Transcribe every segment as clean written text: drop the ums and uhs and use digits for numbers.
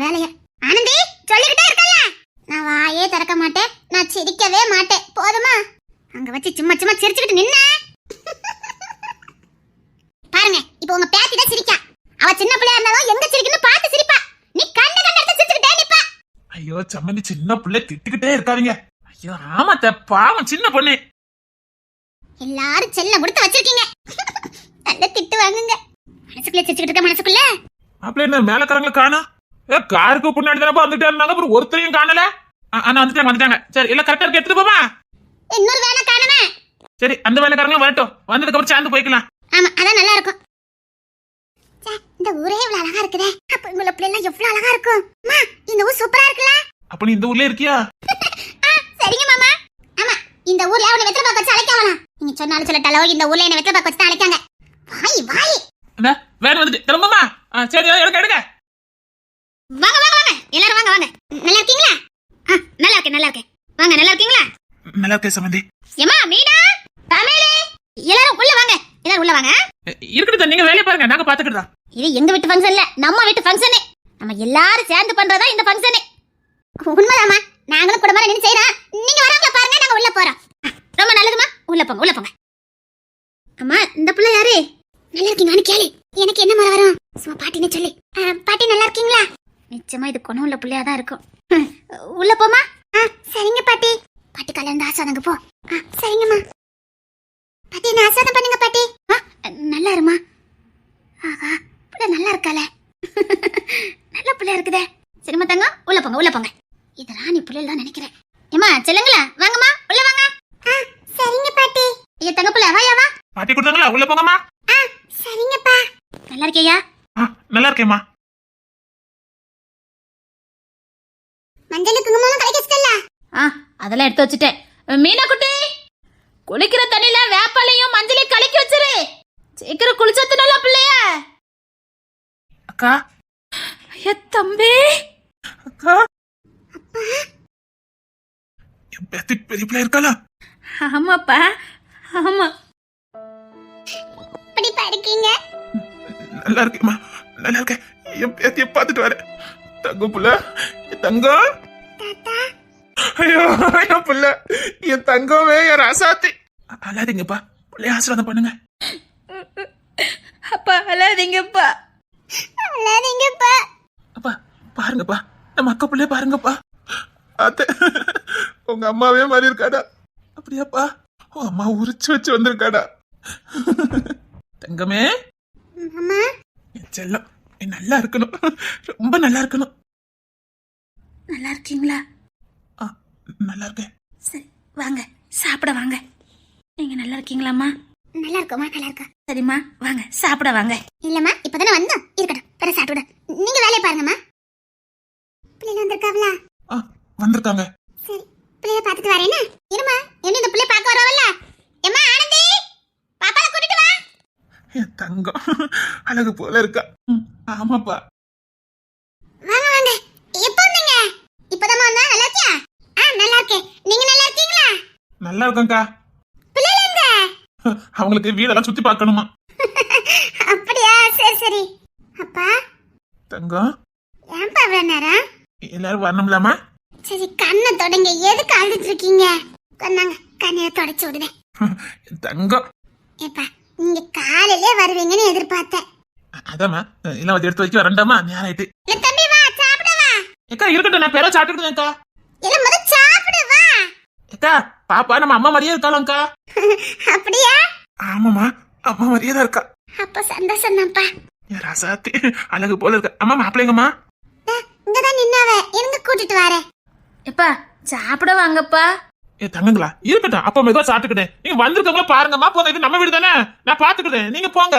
வேலைய. ஆனந்தி சொல்லிக்கிட்டே இருக்கல, நான் வாயே திறக்க மாட்டேன், நான் சிரிக்கவே மாட்டேன், போதுமா? அங்க வச்சு சும்மா சும்மா சிரிச்சுக்கிட்டு நின்ன பாருங்க. இப்போ உங்க பேத்தி தான் சிரிக்கா. அவ சின்ன பிள்ளையா இருந்தாலும் எங்க சிரிக்குன்னு பார்த்து சிரிப்பா. நீ கண்ட எடுத்து சிரிச்சுக்கிட்டே நிப்பா. ஐயோ சம்மந்தி, சின்ன பிள்ளை திட்டுக்கிட்டே இருக்காதீங்க. ஐயோ ஆமாத்த, பாவம் சின்ன பொண்ணு. எல்லாரும் செல்லம் கொடுத்து வச்சிருக்கீங்க, நல்ல திட்டு வாங்குங்க. மனசுக்குள்ள சிரிச்சுக்கிட்டு இருக்க மனசுக்குள்ள. அப்படி என்ன மேலக்காரங்களை காணோம்? காருக்கு பின்னாடி தானப்பா வந்துட்டே இருந்தாங்க, அப்புறம் ஒருத்தரையும் காணல. ஆனா வந்துட்டாங்க. சரி எல்லாம் கரெக்டா இருக்கு, எடுத்துட்டு போமா. இன்னொரு வேலை காணுமே. சரி அந்த வேலைக்காரங்களும் வரட்டும், வந்ததுக்கு அப்புறம் சேர்ந்து போய்க்கலாம். ஆமா அதான் நல்லா இருக்கும். இந்த ஊரே இவ்வளவு அழகா இருக்குதே, அப்ப உங்கள பிள்ளை எல்லாம் எவ்வளவு அழகா இருக்கும். அம்மா இந்த ஊர் சூப்பரா இருக்குல்ல. அப்ப நீ இந்த ஊர்ல இருக்கியா? சரிங்க மாமா. ஆமா இந்த ஊர்ல அவனை வெத்தலை பாக்க வச்சு அழைக்காவலாம். நீங்க சொன்னாலும் சொல்லட்டாலோ இந்த ஊர்ல என்ன வெத்தலை பாக்க வச்சு தான் அழைக்காங்க. வாய் வேன் வந்துட்டு கிளம்புமா. சரி எடுங்க. வாங்க எல்லாரும் வாங்க. நல்லா இருக்கீங்களா? நல்லா இருக்கேன். வாங்க, நல்லா இருக்கீங்களா? நல்லா இருக்கேன் சம்பந்தி. ஏமா மீனா, தமிழே, எல்லாரும் உள்ள வாங்க. இருக்கட்டும், நீங்க வேலைய பாருங்க, நாங்க பாத்துக்கிட்டா. இது எங்க வீட்டு ஃபங்க்ஷன் இல்ல, நம்ம வீட்டு ஃபங்க்ஷன். நம்ம எல்லாரும் சேர்ந்து பண்றதா இந்த ஃபங்க்ஷன். உண்மைதாமா, நாங்களும் குடும்பமா நின்னு செய்றோம். நீங்க வரவங்க பாருங்க, நாங்க உள்ள போறோம். ரொம்ப நல்லதுமா, உள்ள போங்க. அம்மா இந்த புள்ள யாரு? நல்லா இருக்கீங்களான்னு கேளு. எனக்கு என்ன மரம் வரும்? சும்மா பாட்டின்னு சொல்லு. பாட்டி நல்லா இருக்கீங்களா? நிச்சயமா இது குணம் உள்ள புள்ளையா தான் இருக்கும். உள்ள போமா. சரிங்க பாட்டி. பாட்டி கல்யாணம் ஆசாதங்க போ. சரிங்கம்மா. பாட்டி நான் ஆசாதம் பண்ணுங்க பாட்டி. நல்லா இருமா. ஆஹா புள்ள நல்லா இருக்காளே, நல்ல புள்ள இருக்குதே. சரிம்மா தங்க, உள்ள போங்க. இது ராணி புள்ளைல தான் நினைக்கிறேன். ஏமா செல்லுங்களா, வாங்கம்மா உள்ள வாங்க. சரிங்க பாட்டி. ஐயா தங்க புள்ள வாயா. பாட்டி கொடுத்தாங்களா, உள்ள போங்கம்மா. சரிங்கப்பா. நல்லா இருக்கியா? நல்லா இருக்கேம்மா. மஞ்சள் குங்குமம் கலக்கி வச்சிட்டல? அதெல்லாம் எடுத்து வச்சிட்டேன். மீனா குட்டி, குளிக்கிற தண்ணில வேப்பாலையும் மஞ்சளையும் கலக்கி வச்சிரு. சீக்கிரம் குளிச்சது நல்லா பிள்ளைய. அக்கா. ஐயா தம்பி. அக்கா. என் பேத்தி பெரிய பிள்ளை இருக்காளா? ஆமாப்பா, ஆமா. எப்படி படிக்கீங்க? நல்லா இருக்கேம்மா, நல்லா இருக்கேன். என் பேத்திய பாத்துட்டு வரேன். தங்கம் புள்ள, தங்கம். ஐயோ என் புள்ள, என் தங்கமே, என் ராசாத்தி. அழாதீங்கப்பா, பிள்ளைய ஆசீர்வாதம் பண்ணுங்க. அப்பா அழாதீங்கப்பா. அப்பா பாருங்கப்பா, நம்ம அக்கா பிள்ளைய பாருங்கப்பா. அத்தை உங்க அம்மாவே மாதிரி இருக்காடா. அப்படியாப்பா, உன் அம்மா உரிச்சு வச்சு வந்திருக்காடா. தங்கமே, என் செல்லம், நீ நல்லா இருக்கணும், ரொம்ப நல்லா இருக்கணும். நல்லா இருக்கீங்களா? நல்லா இருக்கேன். சரி வாங்க சாப்பிட வாங்க. நீங்க நல்லா இருக்கீங்களாம்மா? நல்லா இருக்கோமா, நல்லா இருக்கா. சரிம்மா வாங்க சாப்பிட வாங்க. இல்லம்மா இப்பதானே வந்தோம், இருக்கட்டும் வேற சாப்பிட. நீங்க வேலையை பாருங்கம்மா. பிள்ளைங்க வந்திருக்காங்களா? வந்திருக்காங்க. சரி பிள்ளைய பாத்துட்டு வரேன்னா. இருமா, என்ன இந்த பிள்ளை பார்க்க வரவல்ல. ஏம்மா ஆனந்தி, பாப்பாவை கூட்டிட்டு வா. என் தங்கம் அழகு போல இருக்கா. ஆமாப்பா. வாங்க. எப்போ வந்தீங்க? இப்பதான் வந்தா. நல்லா இருக்கியா? நல்லா இருக்கேன். நீங்க நல்லா இருக்கீங்களா? நல்லா இருக்கேன்க்கா. பிள்ளைங்க எங்க? அவங்களுக்கு வீடெல்லாம் சுத்தி பார்க்கணுமா. அப்படியா, சரி. அப்பா. தங்கம். ஏன்பா இவ்வளவு நேரம்? எல்லாரும் வரணும்லாமா? சரி கண்ணை தொடங்க, எதுக்கு அழுதுட்டு இருக்கீங்க? கொண்டாங்க கண்ணைய தொடச்சு விடுவேன். தங்கம். ஏப்பா நீங்க காலையிலே வருவீங்கன்னு எதிர்பார்த்தேன். அதாம்மா, எல்லாம் எடுத்து வைக்க வரண்டாமா, நேரம் ஆயிட்டு. தம்பி வா சாப்பிட வா. ஏக்கா இருக்கட்டும், நான் பேர சாப்பிட்டுக்கிட்டேன்க்கா. எல்லாம் முத சாப்பிடு வா. ஏக்கா பாப்பா நம்ம அம்மா மாதிரியே இருக்காளாம்க்கா. அப்படியா? ஆமாமா, அம்மா மாதிரியே தான் இருக்கா. அப்ப சந்தோஷம் தான்ப்பா. என் ராசாத்தி அழகு போல இருக்கா. அம்மா மாப்பிள்ளைங்கம்மா இங்கதான் நின்னாவ, இருங்க கூட்டிட்டு வரேன். எப்பா சாப்பிட வாங்கப்பா. தங்கங்களா இருக்கட்டும், அப்ப மெதுவா சாப்பிட்டுக்கிட்டேன். நீங்க வந்திருக்கவங்கள பாருங்கம்மா, போங்க, இது நம்ம வீடு தானே, நான் பாத்துக்கிட்டேன், நீங்க போங்க.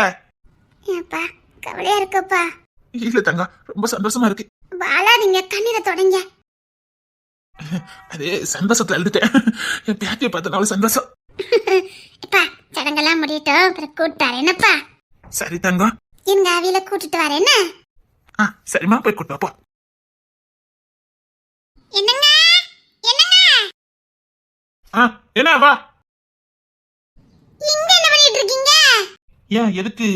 ஏப்பா கவலையா இருக்குப்பா. இல்ல தங்கம், ரொம்ப சந்தோஷமா இருக்கு. வாழாதீங்க, கண்ணீரை தொடங்க. அதே சந்தோஷத்துல எழுதிட்டேன். என் பேத்தியை பார்த்தனால சந்தோஷம். இப்பா சடங்கெல்லாம் முடியட்டும், அப்புறம் கூப்பிட்டு வரேனப்பா. சரி தங்கம், எங்க அவியில கூட்டிட்டு வரேன்னு. சரிம்மா, போய் கூட்டு வாப்பா. என்னங்க என்ன வா. இங்க என்ன பண்ணிட்டு இருக்கீங்க? ஏன் எதுக்கு?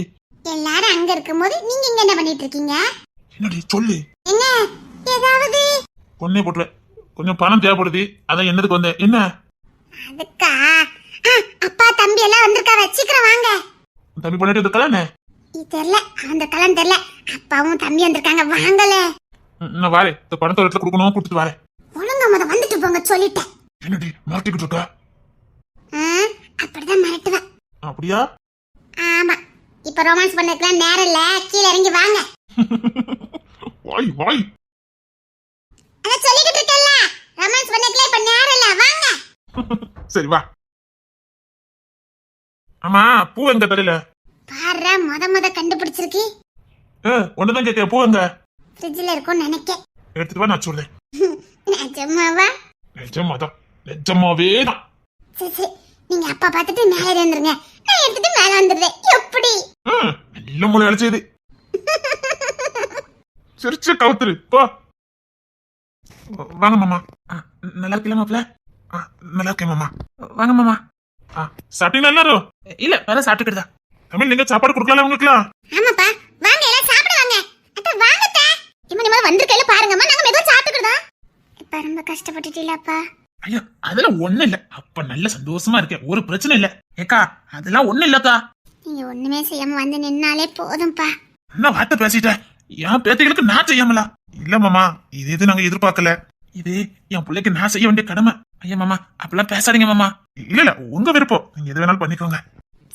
எல்லாரும் அங்க இருக்கும்போது நீங்க இங்க என்ன பண்ணிட்டு இருக்கீங்க? என்னடி சொல்லு. என்ன ஏதாவது பொண்ணே போட்டுருவேன். கொஞ்சம் பணம் தேவைப்படுது, அதான் என்னதுக்கு வந்தேன். என்ன அதுக்கா? அப்பா தம்பி எல்லாம் வந்திருக்காவ, சீக்கிரம் வாங்க. தம்பி பொண்ணாட்டி இருக்கலாம். இது தெரியல, அந்த கலன் தெரியல. அப்பாவும் தம்பி வந்திருக்காங்க, வாங்கல. நான் வரேன். இந்த பணத்தை இடத்துல கொடுக்கணும், கொடுத்துட்டு வரேன். ஒழுங்கா முத வந்துட்டு போங்க சொல்லிட்டேன். என்னடி மாட்டிக்கிட்டு இருக்கா? அப்படிதான் மிரட்டுவேன். அப்படியா? ஆமா, இப்ப ரொமான்ஸ் பண்ணதுக்குலாம் நேரம் இல்ல, கீழே இறங்கி வாங்க. வாய் வாய். அத சொல்லிக்கிட்டு இருக்கேன்ல, ரொமான்ஸ் பண்ணதுக்குலாம் இப்ப நேரம் இல்ல, வாங்க. சரி வா. ஆமா, பூ எங்க தலையில? பாரு, முத கண்டுபிடிச்சிருக்கு. ஒண்ணுதான் கேட்க, பூ எங்க? ஃப்ரிட்ஜ்ல இருக்கும்னு நினைக்கேன். எடுத்துட்டு வா, நான் சொல்றேன். நிஜமாவா? நிஜமாதான், நிஜமாவே தான். சரி, நீங்க அப்பா பார்த்துட்டு மேலே இருந்துருங்க, நான் எடுத்துட்டு மேல வந்துடுறேன். எப்படி? நல்ல மூளை அழைச்சது. சிரிச்சு கவுத்துரு போ. வாங்க மாமா. நல்லா இருக்கல மாப்ள? நல்லா இருக்கேன் மாமா. வாங்க மாமா. சாப்பிட்டீங்களா எல்லாரும்? இல்ல, வேற சாப்பிட்டுக்கிட்டா. தமிழ், நீங்க சாப்பாடு கொடுக்கல உங்களுக்குலாம்? ஆமாப்பா, வாங்க எல்லாம் சாப்பிட வாங்க. அத்த வாங்க அத்த. இம்மா நிம்மதி வந்திருக்கையில பாருங்கம்மா, நாங்க மெதுவா சாப்பிட்டுக்கிறோம். இப்ப ரொம்ப கஷ்டப்பட்டுட்டீங்களா? ஐயா, அதெல்லாம் ஒண்ணு இல்ல. அப்ப நல்ல சந்தோஷமா இருக்கேன், ஒரு பிரச்சனை இல்ல. ஏக்கா, அதெல்லாம் ஒண்ணு இல்லக்கா. நீங்க ஒண்ணுமே செய்யாம வந்து நின்னாலே போதும்பா. என்ன வார்த்தை பேசிட்டேன்? என் பேத்திகளுக்கு நான் செய்யாமலா? இல்ல மாமா, இது நாங்க எதிர்பார்க்கல. இது என் பிள்ளைக்கு நான் செய்ய வேண்டிய கடமை. ஐயா மாமா, அப்பெல்லாம் பேசாதீங்க மாமா. இல்ல உங்க விருப்பம், நீங்க எது வேணாலும் பண்ணிக்கோங்க.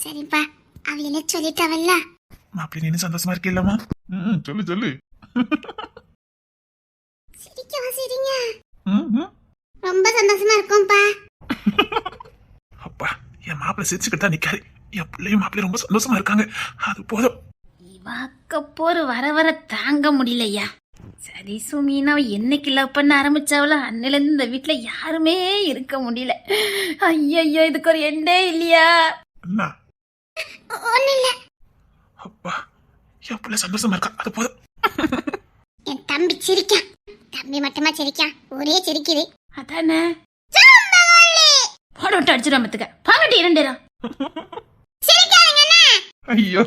சரிப்பா, அவளே சொல்லிட்டாவல்ல. மாப்பிள்ளை, நீ சந்தோஷமா இருக்கீல்லம்மா? சொல்லு சொல்லு. சிரிங்க. ரொம்ப சந்தோஷமா இருக்கும்பா. அப்பா, என் மாப்பிள்ளை சிரிச்சுக்கிட்டு தான் நிக்காரு. என் பிள்ளையும் மாப்பிள்ளை ரொம்ப சந்தோஷமா இருக்காங்க, அது போதும். இவாக்க போர் வர வர தாங்க முடியலையா. சரி சுமீனா, என்னைக்கு லவ் பண்ண ஆரம்பிச்சாவளோ அன்னில இருந்து இந்த வீட்டுல யாருமே இருக்க முடியல. ஐயோ, இதுக்கு ஒரு எண்டே இல்லையா? என்ன? ஒண்ணு இல்ல. அப்பா, என் பிள்ளை சந்தோஷமா இருக்கா, அது போதும். என் தம்பி சிரிக்கான். தம்பி மட்டுமா சிரிக்கான், ஒரே சிரிக்குது. அதானே போட விட்டு அடிச்சிடும் பத்துக்க. பாங்கட்டி 2 ஐயோ,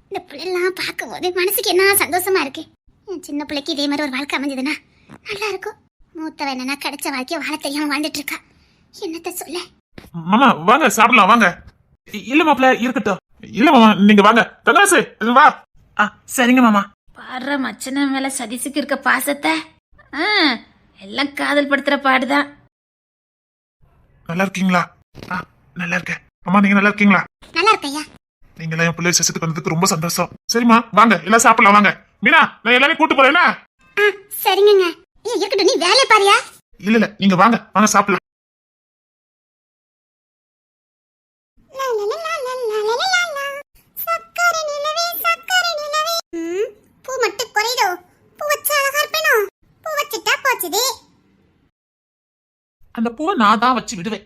இந்த பிள்ளைலாம் பார்க்கும்போது மனசுக்கு என்ன சந்தோஷமா இருக்கு. என் சின்ன பிள்ளைக்கு இதே மாதிரி ஒரு வாழ்க்கை அமைஞ்சதுன்னா நல்லா இருக்கும். மூத்தவ என்னன்னா கிடைச்ச வாழ்க்கைய வாழ தெரியாம வாழ்ந்துட்டு இருக்கா. என்னத்த சொல்ல? மாமா வாங்க சாப்பிடலாம் வாங்க. இல்ல மாப்பிள்ள இருக்கட்டும். இல்ல மாமா, நீங்க வாங்க. தங்கராசு வா. சரிங்க மாமா. பாடுற மச்சன மேல சதீசுக்கு இருக்க பாசத்தை எல்லாம் காதல் படுத்துற பாடுதான். நல்லா இருக்கீங்களா? நல்லா இருக்கேன். அம்மா, நீங்க நல்லா இருக்கீங்களா? நல்லா இருக்கையா. நீங்க எல்லாம் என் பிள்ளை சசத்துக்கு வந்ததுக்கு ரொம்ப சந்தோஷம். சரிம்மா, வாங்க எல்லாம் சாப்பிடலாம் வாங்க. மீனா, நான் எல்லாரையும் கூட்டு போறேன்னா? சரிங்க. இருக்கட்டும், நீ வேலை பாரியா? இல்ல நீங்க வாங்க வாங்க சாப்பிடலாம். பூ மட்டும் குறைதோ? பூ வச்சா அழகா இருப்பேனோ? பூ வச்சுட்டா போச்சுது. அந்த பூவை நான் தான் வச்சு விடுவேன்.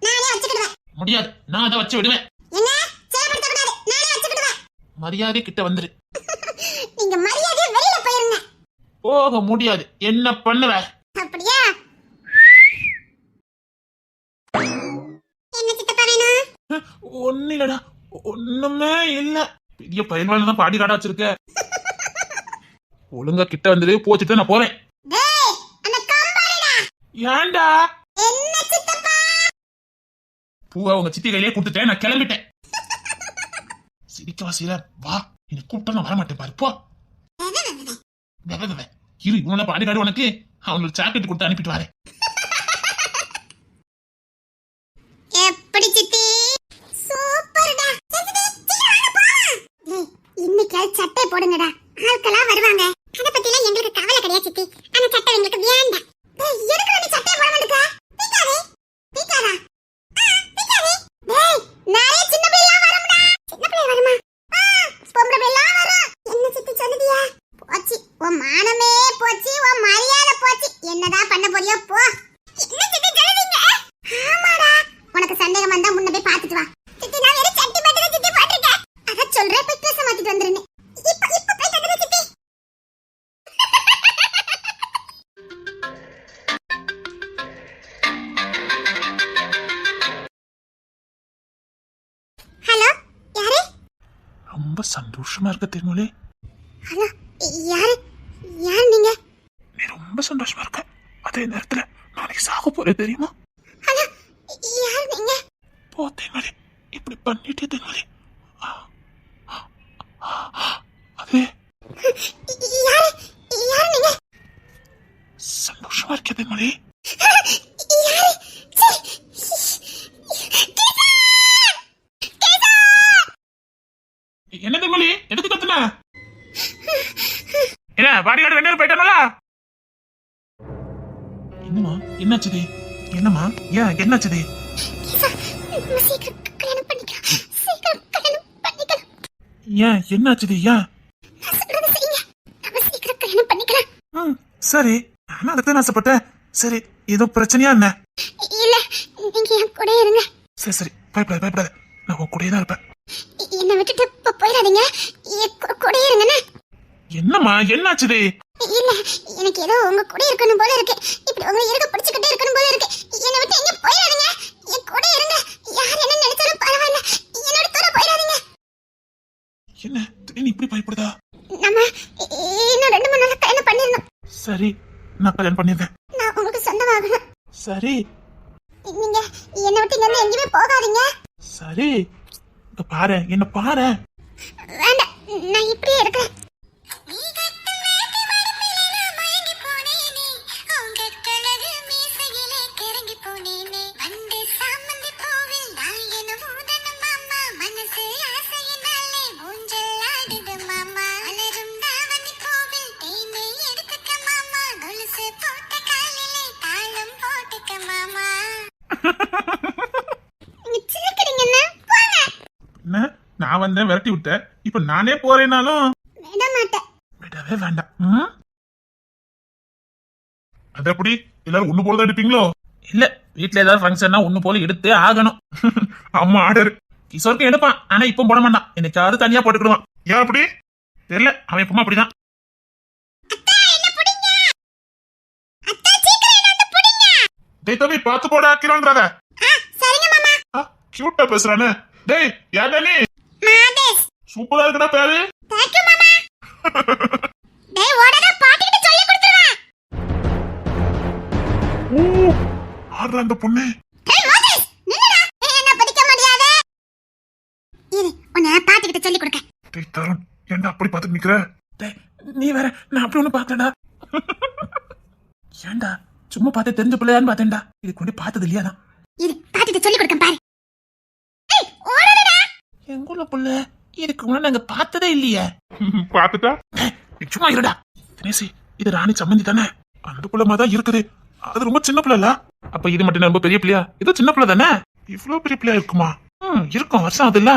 நானே வச்சுக்கிடுவேன். முடியாது, நான் தான் வச்சு விடுவேன். என்ன சேலப்படுத்த கூடாது, நானே வச்சுக்கிடுவேன். மரியாதை கிட்ட வந்துரு. நீங்க மரியாதையா வெளியில போயிருங்க. போக முடியாது, என்ன பண்ணுவ? அப்படியா? என்ன சித்தப்பா வேணும்? ஒண்ணு இல்லடா, ஒண்ணுமே இல்ல. பெரிய பயில்வாள் தான் பாடி காடா வச்சிருக்க. ஒழுங்கா கிட்ட வந்துரு, போச்சுட்டு நான் போறேன். டேய், அந்த கம்பாரடா. ஏன்டா? என்ன சித்தப்பா? பூவை உங்க சித்தி கையிலே கொடுத்துட்டேன், நான் கிளம்பிட்டேன். சிரிக்க வாசியில வா, நீ கூப்பிட்டா நான் வரமாட்டேன் பாரு, போ. இரு, இவங்கள பாடிக்காடு உனக்கு அவங்களுக்கு சாக்லேட் கொடுத்து அனுப்பிட்டு வரேன். எப்படி சித்தி? சூப்பர்டா. இன்னைக்கு சட்டை போடுங்கடா, ஆட்களா வருவாங்க. அத பத்திலாம் எங்களுக்கு கவலை கிடையாது சித்தி. அந்த சட்டை எங்களுக்கு வேண்டாம். டேய், எதுக்கு நீ சட்டை போட மாட்டேங்க? பீக்காரே, பீக்காரா? பீக்காரே. டேய், நிறைய சின்ன பிள்ளைலாம் வரும்டா. சின்ன பிள்ளை வருமா? பொம்பளை பிள்ளைலாம் வரும். என்ன சித்தி சொல்லுதியா? போச்சு, உன் மானமே போச்சு, உன் மரியாதை போச்சு. என்னதான் பண்ண போறியோ போ. என்ன சித்தி சொல்லுதீங்க? ஆமாடா, உனக்கு சந்தேகம் வந்தா முன்ன போய் பாத்துட்டு வா. சித்தி, நான் வெறும் சட்டி மட்டும் தான் சித்தி போட்டிருக்கேன். அத சொல்றேன், போய் ட்ரெஸ் மாத்திட்டு வந்துருன்னு. இப்ப போய் தந்துரு சித்தி. ஹலோ, யாரு? ரொம்ப சந்தோஷமா இருக்க தெரியுமோலே. ஹலோ, யாரு? யார் நீங்க? நீ ரொம்ப சந்தோஷமா இருக்க, அதே நேரத்துல நாளைக்கு சாக போறே தெரியுமா? ஆனா யார் நீங்க? போ தேன்மொழி, இப்படி பண்ணிட்டே தேன்மொழி. அது யாரு யார் நீங்க? சந்தோஷமா இருக்கே தேன்மொழி. யாரு? என்ன தேன்மொழி, எதுக்கு கத்துன? என்ன பாடிகார்டு 2 பேரும் போயிட்டாங்களா? என்னம்மா என்னாச்சுது? என்னம்மா ஏன் என்னாச்சுது? சீக்கிரம் கல்யாணம் பண்ணிக்கலாம், சீக்கிரம் கல்யாணம் பண்ணிக்கலாம். ஏன் என்னாச்சுது? ஏன்? நான் சொல்றதை செய்யுங்க, நம்ம சீக்கிரம் கல்யாணம் பண்ணிக்கலாம். சரி, நான் அதுக்கு ஆசைப்பட்டேன். சரி, ஏதோ பிரச்சனையா என்ன? இல்ல, நீங்க என் கூட இருங்க. சரி சரி, பயப்படாத பயப்படாத, நான் உன் கூடயே தான் இருப்பேன். என்னை விட்டுட்டு போயிடாதீங்க, என் கூட இருங்கண்ணே. என்னம்மா என்னாச்சுது? இல்ல, எனக்கு ஏதோ உங்க கூட இருக்கணும் போல இருக்கு. இப்படி உங்க இருக்க பிடிச்சுக்கிட்டே இருக்கணும் போல இருக்கு. என்னை விட்டு எங்க போயிடாதீங்க, என் கூட இருங்க. யார் என்ன நினைச்சாலும் பரவாயில்ல, என்னோட தூர போயிடாதீங்க. என்ன திடீர்னு இப்படி பயப்படுதா? நம்ம இன்னும் 2-3 நாள் கல்யாணம் பண்ணிடணும். சரி, நான் கல்யாணம் பண்ணிருந்தேன். நான் உங்களுக்கு சொந்தமாகணும். சரி நீங்க என்னை விட்டு இங்க எங்கேயுமே போகாதீங்க. சரி, இங்க பாரு, என்ன பாரு. வேண்டாம், நான் இப்படியே இருக்கிறேன். என்ன நான் வந்தேன் விரட்டி விட்டேன், இப்ப நானே போறேனாலும் விட மாட்டேன். விடவே வேண்டாம். அது எப்படி எல்லாரும் ஒண்ணு போலதான் எடுப்பீங்களோ? இல்ல, வீட்டுல ஏதாவது ஃபங்க்ஷன்னா ஒண்ணு போல எடுத்தே ஆகணும். அம்மா ஆர்டர். கிஷோருக்கு எடுப்பான், ஆனா இப்ப போட மாட்டான், என்னைக்காவது தனியா போட்டுக்கிடுவான். ஏன் அப்படி தெரியல, அவன் எப்பமா அப்படிதான். டேய் தம்பி, பாத்து போட ஆக்கிறான்றத. சரிங்க மாமா. கியூட்டா பேசுறானே. டேய் யாரா நீ? மாதேஷ். சூப்பரா இருக்குடா பேரு. தேங்க் யூ மாமா. டேய் ஓடடா, பாட்டிக்கிட்ட சொல்லி கொடுத்துறேன். ஆடுற அந்த பொண்ணு. டேய் மாதேஷ், நில்லுடா. என்ன பிடிக்க முடியாது. இரு, உன்னை பாட்டிக்கிட்ட சொல்லி கொடுக்க. டேய் தருண், ஏன்டா அப்படி பாத்துட்டு நிக்கிற? டேய் நீ வேற, நான் அப்படி ஒண்ணு பாக்கலடா. ஏன்டா சும்மா பார்த்து தெரிஞ்ச பிள்ளையான்னு பார்த்தேன்டா, இது கொண்டு பார்த்தது இல்லையாடா. இரு, பாட்டிக்கிட்ட சொல்லி கொடுக்க பாரு. டேய் ஓடடா. எங்குள்ள புள்ள இதுக்கு முன்னாடி நாங்க பார்த்ததே இல்லையே. பாத்துட்டா சும்மா இருடா. தினேசி, இது ராணி சம்மந்தி தானே? அந்த புள்ளமா தான் இருக்குது, அது ரொம்ப சின்ன பிள்ளைல. அப்ப இது மட்டும் ரொம்ப பெரிய பிள்ளையா? இது சின்ன பிள்ளை தானே? இவ்வளவு பெரிய பிள்ளையா இருக்குமா? இருக்கும், வருஷம் அது இல்ல.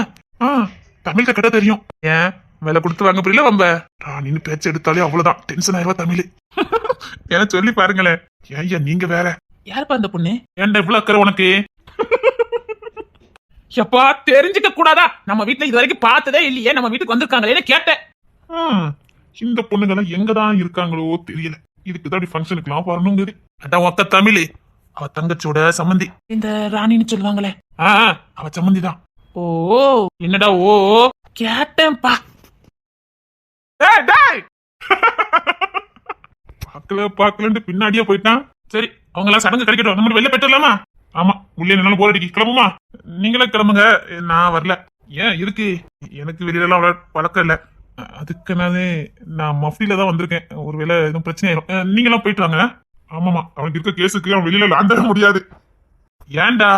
தமிழ்ல கிட்ட தெரியும். ஏன் மேல கொடுத்து வாங்க புரியல வம்ப? ராணின்னு பேச்சு எடுத்தாலே அவ்வளவுதான் டென்ஷன் ஆயிருவா தமிழ். ஏன்னா சொல்லி பாருங்களேன். ஏன் நீங்க வேற. யாருப்பா அந்த பொண்ணு? ஏன்டா இவ்வளவு அக்கறை உனக்கு? எப்பா தெரிஞ்சுக்க கூடாதா? நம்ம வீட்டுல இது வரைக்கும் பார்த்ததே இல்லையே, நம்ம வீட்டுக்கு வந்திருக்காங்களே கேட்டேன். இந்த பொண்ணுங்கெல்லாம் எங்கதான் இருக்காங்களோ தெரியல. இதுக்குதான் ஃபங்க்ஷனுக்குலாம் வரணுங்குது. அதான் ஒக்க தமிழ், அவ தங்கச்சோட சம்மந்தி. இந்த ராணின்னு சொல்லுவாங்களே, அவ சம்மந்தி தான். ஓ என்னடா ஓ கேட்டேன்பா. பாக்கலன்னு பின்னாடியே போயிட்டான். சரி, அவங்க எல்லாம் சடங்கு கிடைக்கட்டும், நம்ம வெளில போயிட்டுலாமா? ஆமா, உள்ளே என்னாலும் போர் அடிக்க. கிளம்புமா? நீங்களே கிளம்புங்க, நான் வரல. ஏன் இருக்கு, எனக்கு வெளியில எல்லாம் பழக்கம் இல்ல. அதுக்குனாலே நான் மஃப்டில தான் வந்திருக்கேன், ஒருவேளை எதுவும் பிரச்சனை ஆயிரும். நீங்களாம் போயிட்டு வாங்க. ஆமாமா, அவனுக்கு இருக்க கேஸுக்கு அவன் வெளியில லாந்த முடியாது. ஏன்டா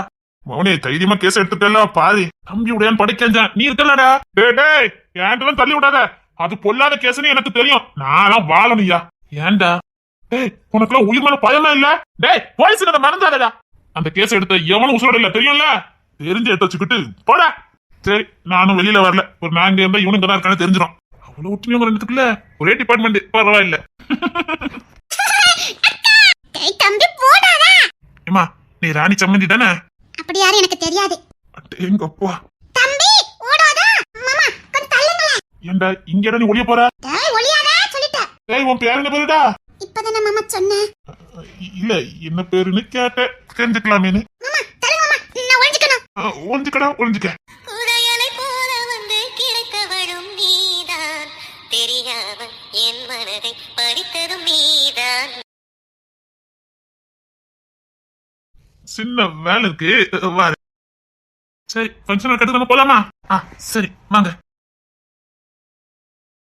மௌனே, தைரியமா கேஸ் எடுத்துட்டல பாதி. தம்பி உடையான் படைக்கஞ்சான், நீ இருக்கலடா. டேய் ஏன்டெல்லாம் தள்ளி விடாத, அது பொல்லாத கேஸ்ன்னு எனக்கு தெரியும். நான் வாழணும்யா. ஏன்டா? டேய் உனக்குலாம் உயிர் மேல பயமா இல்ல? டேய் போலீஸுக்கு மறந்தாதடா. அந்த கேஸ் எடுத்த எவனும் உசுரோட இல்ல, தெரியும்ல? தெரிஞ்சு எடுத்து வச்சுக்கிட்டு போடா. சரி, நானும் வெளியில வரல. ஒரு நாங்க இருந்தா இவனுங்க தான் இருக்கானு தெரிஞ்சிடும். அவ்வளவு ஒற்றுமையா ரெண்டுக்குள்ள ஒரே டிபார்ட்மெண்ட், பரவாயில்ல. தம்பி போடாதா. ஏமா, நீ ராணி சம்மந்தி தானே? அப்படி யாரும் எனக்கு தெரியாது. எங்க அப்பா. தம்பி ஓடாதா. மாமா கொஞ்சம் தள்ளுங்களே. ஏண்டா இங்கடா நீ ஒளிய போற? டேய் ஒளியாதா சொல்லிட்ட. டேய் உன் பேர் என்ன பேருடா? இப்பதானே மாமா சொன்னேன். இல்ல என்ன பேருன்னு கேட்டேன், தெரிஞ்சுக்கலாமேனு. மாமா தள்ளுங்க மாமா, நான் ஒளிஞ்சுக்கணும். ஒளிஞ்சுக்கடா, ஒளிஞ்சுக்க. உடையலை போல வந்து கிடைத்தவளும் நீதான், தெரியாமல் என் மனதை பறித்த சின்ன வேலை இருக்கு வாரு. சரி ஃபங்க்ஷன் கட்டு நம்ம போலாமா? சரி வாங்க.